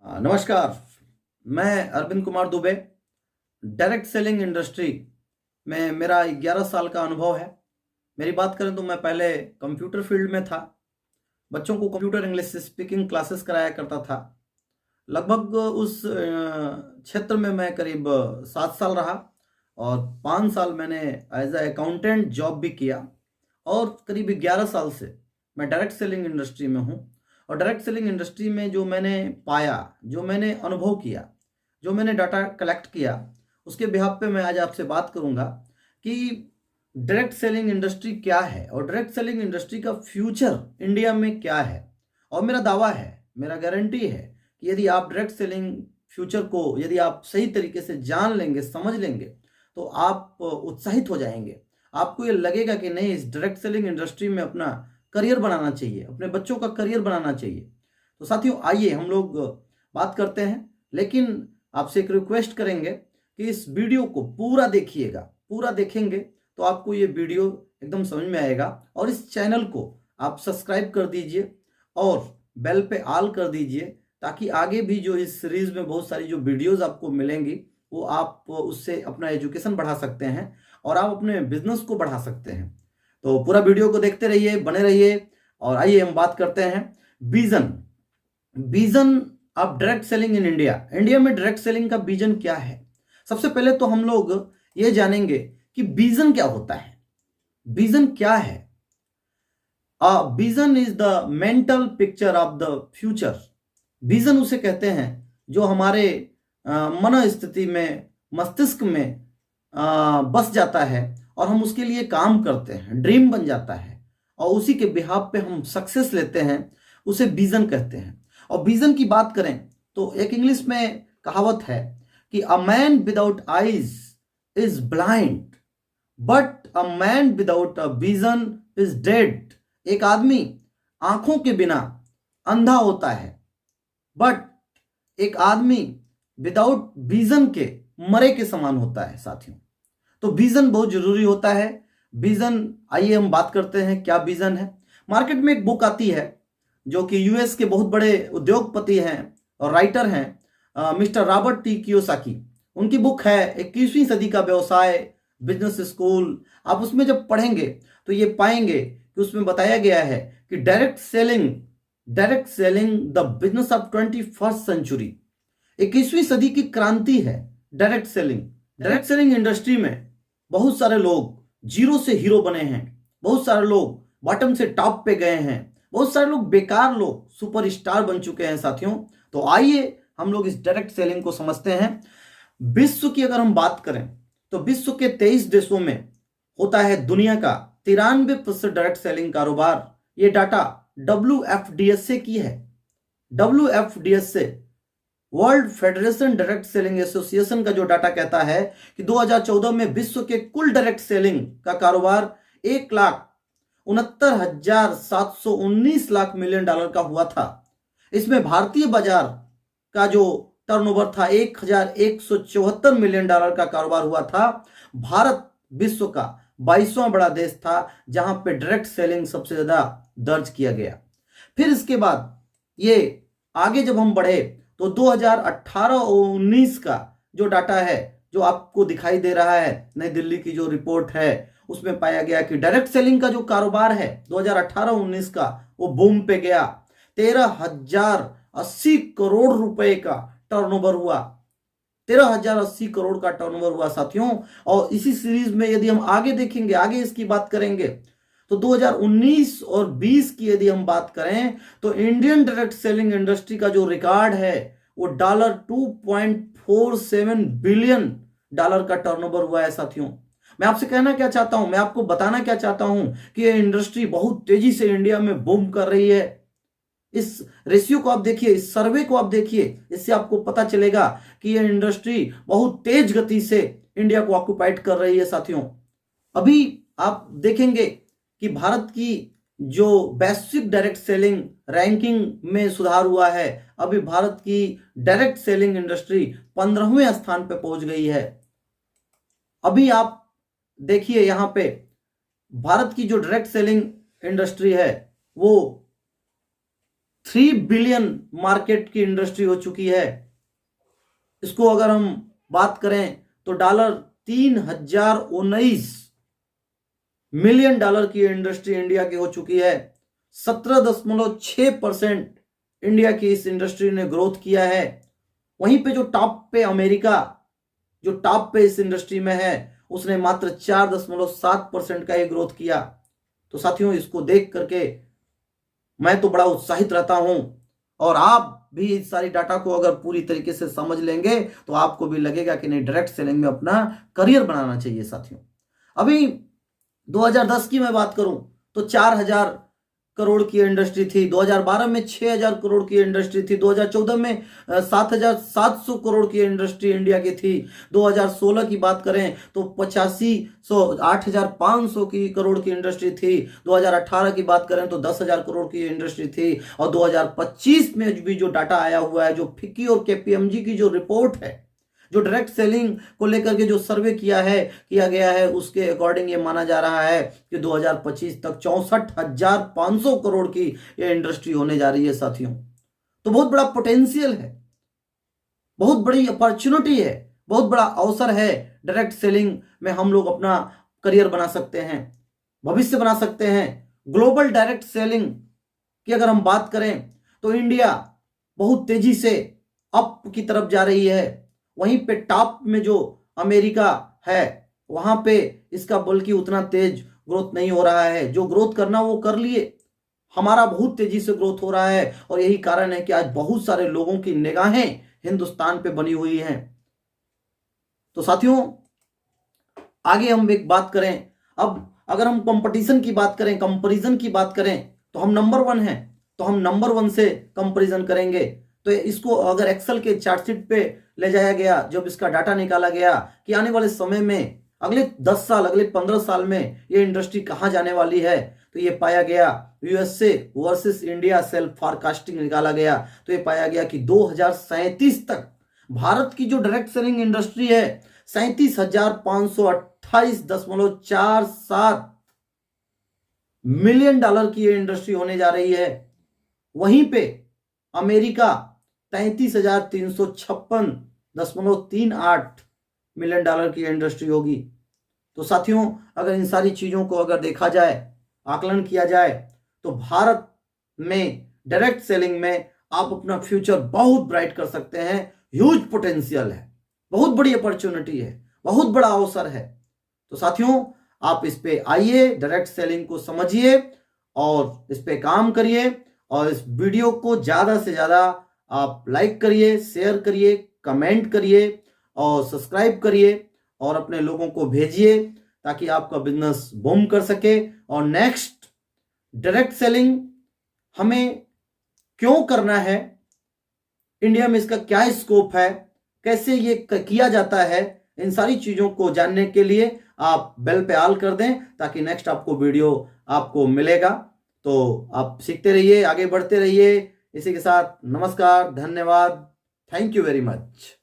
नमस्कार। मैं Arvind Kumar Dubey. Direct selling industry में मेरा 11 साल का अनुभव है। मेरी बात करें तो मैं पहले कंप्यूटर फील्ड में था। बच्चों को कंप्यूटर इंग्लिश स्पीकिंग क्लासेस कराया करता था। लगभग उस क्षेत्र में मैं करीब 7 साल रहा और 5 साल मैंने एज अ अकाउंटेंट जॉब भी किया और करीब 11 साल से मैं डायरेक्ट सेलिंग इंडस्ट्री में हूँ। और डायरेक्ट सेलिंग इंडस्ट्री में जो मैंने पाया, जो मैंने अनुभव किया, जो मैंने डाटा कलेक्ट किया, उसके बिहाफ पे मैं आज आपसे बात करूंगा कि डायरेक्ट सेलिंग इंडस्ट्री क्या है और डायरेक्ट सेलिंग इंडस्ट्री का फ्यूचर इंडिया में क्या है। और मेरा दावा है, मेरा गारंटी है कि यदि आप डायरेक्ट सेलिंग फ्यूचर को यदि आप सही तरीके से जान लेंगे, समझ लेंगे, तो आप उत्साहित हो जाएंगे। आपको ये लगेगा कि नहीं, इस डायरेक्ट सेलिंग इंडस्ट्री में अपना करियर बनाना चाहिए, अपने बच्चों का करियर बनाना चाहिए। तो साथियों, आइए हम लोग बात करते हैं, लेकिन आपसे एक रिक्वेस्ट करेंगे कि इस वीडियो को पूरा देखिएगा। पूरा देखेंगे तो आपको ये वीडियो एकदम समझ में आएगा। और इस चैनल को आप सब्सक्राइब कर दीजिए और बेल पे ऑल कर दीजिए, ताकि आगे भी जो इस सीरीज में बहुत सारी जो वीडियोस आपको मिलेंगी वो आप उससे अपना एजुकेशन बढ़ा सकते हैं और आप अपने बिजनेस को बढ़ा सकते हैं। तो पूरा वीडियो को देखते रहिए, बने रहिए। और आइए हम बात करते हैं vision. Vision of direct selling in India. India में डायरेक्ट सेलिंग का विजन क्या है? सबसे पहले तो हम लोग ये जानेंगे कि विजन क्या होता है। विजन क्या है? Vision is the mental picture of the future. Vision उसे कहते हैं जो हमारे मन स्थिति में, मस्तिष्क में बस जाता है और हम उसके लिए काम करते हैं, ड्रीम बन जाता है और उसी के बिहाफ पे हम सक्सेस लेते हैं, उसे विजन कहते हैं। और विजन की बात करें तो एक इंग्लिश में कहावत है कि a man without eyes is blind but a man without a vision is dead. एक आदमी आंखों के बिना अंधा होता है, बट एक आदमी विदाउट विजन के मरे के समान होता है। साथियों, तो विजन बहुत जरूरी होता है। विजन, आइए हम बात करते हैं क्या विजन है। मार्केट में एक बुक आती है जो कि यूएस के बहुत बड़े उद्योगपति हैं और राइटर हैं, मिस्टर रॉबर्ट टी कियोसाकी। उनकी बुक है 21वीं सदी का व्यवसाय, बिजनेस स्कूल। आप उसमें जब पढ़ेंगे तो ये पाएंगे कि उसमें बताया गया है कि direct selling the business of 21st century. 21वीं सदी की क्रांति है direct selling. Direct selling industry में बहुत सारे लोग जीरो से हीरो बने हैं, बहुत सारे लोग बॉटम से टॉप पे गए हैं, बहुत सारे लोग बेकार लोग सुपरस्टार बन चुके हैं। साथियों, तो आइए हम लोग इस डायरेक्ट सेलिंग को समझते हैं। विश्व की अगर हम बात करें तो विश्व के 23 देशों में होता है दुनिया का 93% डायरेक्ट सेलिंग कारोबार। ये डाटा WFDS से की है। WFDS से, world federation direct selling association का जो डाटा कहता है कि 2014 में विश्व के कुल डायरेक्ट सेलिंग का कारोबार 1,69,719 लाख मिलियन डॉलर का हुआ था। इसमें भारतीय बाजार का जो टर्नओवर था 1,174 मिलियन डॉलर का कारोबार हुआ था। भारत विश्व का 22वां बड़ा देश था जहां पे डायरेक्ट सेलिंग सबसे ज्यादा दर्ज किया गया। फिर इसके बाद ये आगे जब हम बढ़े तो 2018 और 19 का जो डाटा है, जो आपको दिखाई दे रहा है, नई दिल्ली की जो रिपोर्ट है, उसमें पाया गया कि डायरेक्ट सेलिंग का जो कारोबार है 2018-19 का, वो बूम पे गया। 13,080 करोड़ रुपए का टर्नओवर हुआ। 13,080 करोड़ का टर्नओवर हुआ साथियों। और इसी सीरीज में यदि हम आगे देखेंगे, आगे इसकी बात करेंगे, तो 2019 और 20 की यदि हम बात करें तो इंडियन डायरेक्ट सेलिंग इंडस्ट्री का जो रिकॉर्ड है वो $2.47 बिलियन डॉलर का टर्नओवर हुआ है। साथियों, मैं आपसे कहना क्या चाहता हूं, मैं आपको बताना क्या चाहता हूं कि ये इंडस्ट्री बहुत तेजी से इंडिया में बूम कर रही है। इस रेशियो को आप देखिए, इस सर्वे को आप देखिए, इससे आपको पता चलेगा कि ये इंडस्ट्री बहुत तेज गति से इंडिया को ऑक्युपाइड कर रही है। साथियों, अभी आप देखेंगे कि भारत की जो वैश्विक डायरेक्ट सेलिंग रैंकिंग में सुधार हुआ है। अभी भारत की डायरेक्ट सेलिंग इंडस्ट्री 15वें स्थान पर पहुंच गई है। अभी आप देखिए यहां पे भारत की जो डायरेक्ट सेलिंग इंडस्ट्री है वो 3 बिलियन मार्केट की इंडस्ट्री हो चुकी है। इसको अगर हम बात करें तो $3,019 मिलियन की इंडस्ट्री इंडिया की हो चुकी है। 17.6% इंडिया की इस इंडस्ट्री ने ग्रोथ किया है। वहीं पे जो टॉप पे अमेरिका, जो टॉप पे इस इंडस्ट्री में है, उसने मात्र 4.7% का ही ग्रोथ किया। तो साथियों, इसको देख करके मैं तो बड़ा उत्साहित रहता हूं, और आप भी इस सारी डाटा को अगर पूरी तरीके से समझ लेंगे तो आपको भी लगेगा कि नहीं, डायरेक्ट सेलिंग में अपना करियर बनाना चाहिए। साथियों, अभी 2010 की मैं बात करूं तो 4,000 करोड़ की इंडस्ट्री थी, 2012 में 6,000 करोड़ की इंडस्ट्री थी, 2014 में 7,700 करोड़ की इंडस्ट्री इंडिया की थी, 2016 की बात करें तो 8,500 की करोड़ की इंडस्ट्री थी, 2018 की बात करें तो 10,000 करोड़ की इंडस्ट्री थी, और 2025 में भी जो डाटा आया हुआ है, जो फिक्की और केपीएमजी की जो रिपोर्ट है, जो डायरेक्ट सेलिंग को लेकर के जो सर्वे किया गया है, उसके अकॉर्डिंग ये माना जा रहा है कि 2025 तक 64,500 करोड़ की ये इंडस्ट्री होने जा रही है। साथियों, तो बहुत बड़ा पोटेंशियल है, बहुत बड़ी अपॉर्चुनिटी है, बहुत बड़ा अवसर है। डायरेक्ट सेलिंग में हम लोग अपना करियर बना सकते हैं, भविष्य बना सकते हैं। ग्लोबल डायरेक्ट सेलिंग की अगर हम बात करें तो इंडिया बहुत तेजी से अप की तरफ जा रही है। वहीं पे टॉप में जो अमेरिका है, वहां पे इसका बल्कि उतना तेज ग्रोथ नहीं हो रहा है। जो ग्रोथ करना वो कर लिए, हमारा बहुत तेजी से ग्रोथ हो रहा है, और यही कारण है कि आज बहुत सारे लोगों की निगाहें हिंदुस्तान पे बनी हुई हैं। तो साथियों, आगे हम एक बात करें, अब अगर हम कंपटीशन की बात करें, कंपैरिजन की बात करें, तो हम नंबर 1 हैं, तो हम नंबर 1 से कंपैरिजन करेंगे। तो इसको अगर एक्सेल के चार्टशीट पे ले जाया गया, जब इसका डाटा निकाला गया कि आने वाले समय में अगले 10 साल, अगले 15 साल में ये इंडस्ट्री कहां जाने वाली है, तो ये पाया गया USA versus India self forecasting निकाला गया, तो ये पाया गया कि 2037 तक भारत की जो डायरेक्ट सेलिंग इंडस्ट्री है 37,528.47 मिलियन डॉलर की ये इंडस्ट्री होने जा रही है। वहीं पे अमेरिका 33,356.38 मिलियन डॉलर की इंडस्ट्री होगी। तो साथियों, अगर इन सारी चीजों को अगर देखा जाए, आकलन किया जाए, तो भारत में डायरेक्ट सेलिंग में आप अपना फ्यूचर बहुत ब्राइट कर सकते हैं। ह्यूज पोटेंशियल है, बहुत बड़ी अपॉर्चुनिटी है, बहुत बड़ा अवसर है। तो साथियों, आप इस पे आइए, डायरेक्ट सेलिंग को समझिए और इस पे काम करिए, और इस वीडियो को ज्यादा से ज्यादा आप लाइक करिए, शेयर करिए, कमेंट करिए और सब्सक्राइब करिए, और अपने लोगों को भेजिए ताकि आपका बिजनेस बूम कर सके। और नेक्स्ट डायरेक्ट सेलिंग हमें क्यों करना है, इंडिया में इसका क्या स्कोप है, कैसे ये किया जाता है, इन सारी चीजों को जानने के लिए आप बेल पे ऑल कर दें, ताकि नेक्स्ट आपको वीडियो आपको मिलेगा। तो आप सीखते रहिए, आगे बढ़ते रहिए। इसी के साथ नमस्कार, धन्यवाद, थैंक यू वेरी मच।